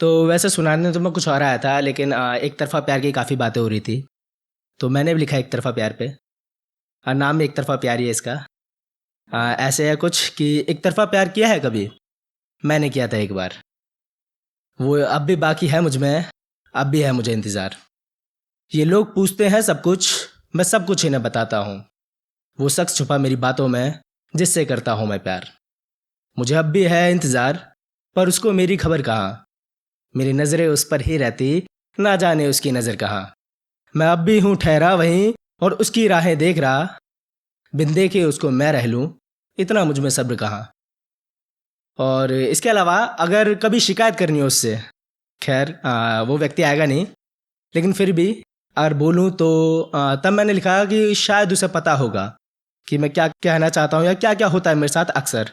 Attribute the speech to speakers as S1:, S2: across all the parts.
S1: तो वैसे सुनाने तो मैं कुछ और आया था, लेकिन एक तरफ़ा प्यार की काफ़ी बातें हो रही थी, तो मैंने भी लिखा एक तरफ़ा प्यार पे। नाम भी एक तरफ़ा प्यार ही है इसका। ऐसे है कुछ कि एक तरफ़ा प्यार किया है कभी? मैंने किया था एक बार। वो अब भी बाकी है मुझ में, अब भी है मुझे इंतज़ार। ये लोग पूछते हैं सब कुछ, मैं सब कुछ इन्हें बताता हूँ। वो शख्स छुपा मेरी बातों में, जिससे करता हूँ मैं प्यार। मुझे अब भी है इंतज़ार, पर उसको मेरी खबर कहाँ। मेरी नज़रें उस पर ही रहती, ना जाने उसकी नज़र कहाँ। मैं अब भी हूँ ठहरा वहीं और उसकी राहें देख रहा। बिन देखे उसको मैं रह लूँ, इतना मुझ में सब्र कहाँ। और इसके अलावा अगर कभी शिकायत करनी हो उससे, खैर वो व्यक्ति आएगा नहीं, लेकिन फिर भी अगर बोलूँ तो तब मैंने लिखा कि शायद उसे पता होगा कि मैं क्या कहना चाहता हूँ या क्या क्या होता है मेरे साथ अक्सर।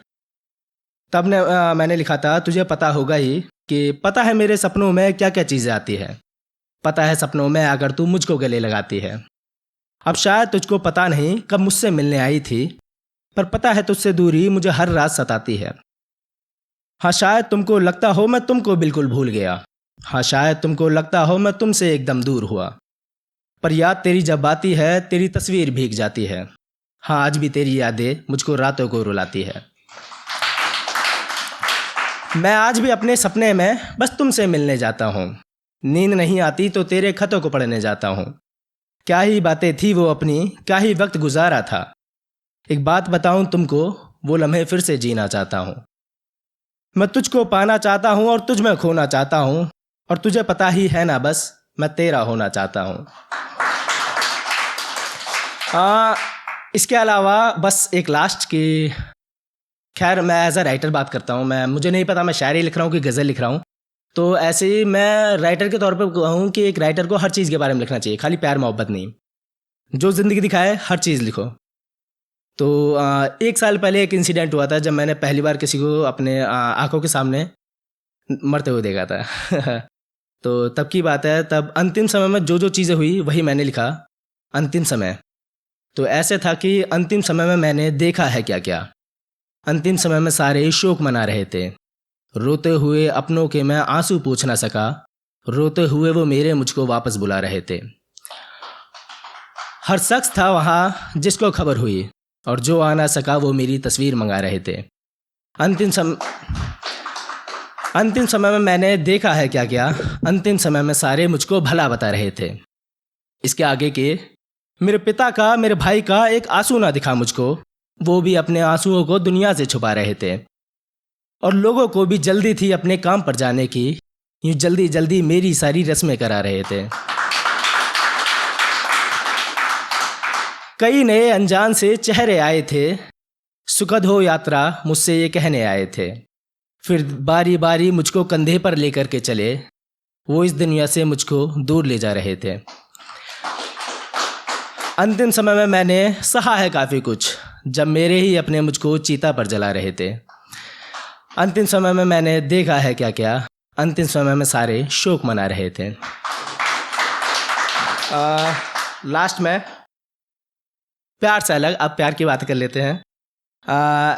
S1: तब मैंने लिखा था, तुझे पता होगा ही कि पता है मेरे सपनों में क्या क्या चीज़ें आती है। पता है सपनों में अगर तू मुझको गले लगाती है। अब शायद तुझको पता नहीं कब मुझसे मिलने आई थी, पर पता है तुझसे दूरी मुझे हर रात सताती है। हाँ शायद तुमको लगता हो मैं तुमको बिल्कुल भूल गया। हाँ शायद तुमको लगता हो मैं तुमसे एकदम दूर हुआ, पर याद तेरी जब आती है तेरी तस्वीर भीग जाती है। हाँ आज भी तेरी यादें मुझको रातों को रुलाती है। मैं आज भी अपने सपने में बस तुमसे मिलने जाता हूँ। नींद नहीं आती तो तेरे खतों को पढ़ने जाता हूँ। क्या ही बातें थी वो अपनी, क्या ही वक्त गुजारा था। एक बात बताऊं तुमको, वो लम्हे फिर से जीना चाहता हूँ। मैं तुझको पाना चाहता हूँ और तुझ में खोना चाहता हूँ, और तुझे पता ही है ना बस मैं तेरा होना चाहता हूँ। इसके अलावा बस एक लास्ट की, खैर मैं एज अ राइटर बात करता हूँ। मुझे नहीं पता मैं शायरी लिख रहा हूँ कि गज़ल लिख रहा हूँ। तो ऐसे ही मैं राइटर के तौर पर कहूँ कि एक राइटर को हर चीज़ के बारे में लिखना चाहिए, खाली प्यार मोहब्बत नहीं। जो ज़िंदगी दिखाए हर चीज़ लिखो। तो एक साल पहले एक इंसिडेंट हुआ था जब मैंने पहली बार किसी को अपने आंखों के सामने मरते हुए देखा था। तो तब की बात है, तब अंतिम समय में जो जो चीज़ें हुई वही मैंने लिखा। अंतिम समय तो ऐसे था कि अंतिम समय में मैंने देखा है क्या क्या। अंतिम समय में सारे शोक मना रहे थे। रोते हुए अपनों के मैं आंसू पूछ ना सका। रोते हुए वो मेरे मुझको वापस बुला रहे थे। हर शख्स था वहाँ जिसको खबर हुई, और जो आ ना सका वो मेरी तस्वीर मंगा रहे थे। अंतिम समय में मैंने देखा है क्या क्या। अंतिम समय में सारे मुझको भला बता रहे थे। इसके आगे के मेरे पिता का, मेरे भाई का एक आंसू ना दिखा मुझको। वो भी अपने आंसुओं को दुनिया से छुपा रहे थे। और लोगों को भी जल्दी थी अपने काम पर जाने की, यूँ जल्दी जल्दी मेरी सारी रस्में करा रहे थे। कई नए अनजान से चेहरे आए थे, सुखद हो यात्रा मुझसे ये कहने आए थे। फिर बारी बारी मुझको कंधे पर लेकर के चले, वो इस दुनिया से मुझको दूर ले जा रहे थे। अंतिम समय में मैंने सहा है काफ़ी कुछ, जब मेरे ही अपने मुझको चीता पर जला रहे थे। अंतिम समय में मैंने देखा है क्या क्या। अंतिम समय में सारे शोक मना रहे थे। लास्ट में प्यार से अलग, अब प्यार की बात कर लेते हैं।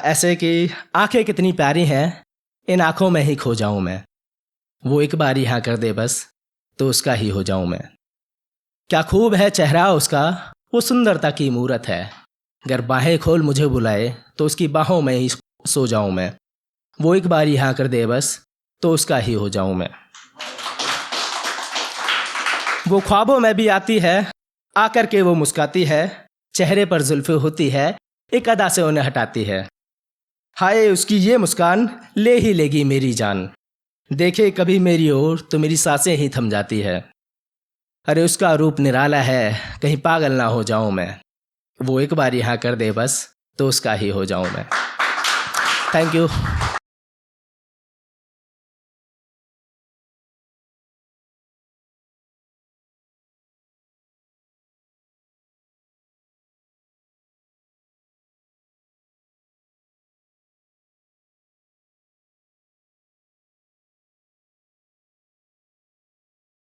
S1: ऐसे कि आंखें कितनी प्यारी हैं, इन आंखों में ही खो जाऊं मैं। वो एक बार यहाँ कर दे बस, तो उसका ही हो जाऊं मैं। क्या खूब है चेहरा उसका, वो सुंदरता की मूरत है। अगर बाहें खोल मुझे बुलाए तो उसकी बाहों में ही सो जाऊं मैं। वो एक बार यहाँ कर दे बस, तो उसका ही हो जाऊं मैं। वो ख्वाबों में भी आती है, आकर के वो मुस्काती है। चेहरे पर जुल्फ़े होती है, एक अदा से उन्हें हटाती है। हाय उसकी ये मुस्कान ले ही लेगी मेरी जान। देखे कभी मेरी ओर तो मेरी सांसें ही थम जाती है। अरे उसका रूप निराला है, कहीं पागल ना हो जाऊं मैं। वो एक बार यहाँ कर दे बस, तो उसका ही हो जाऊं मैं। Thank you.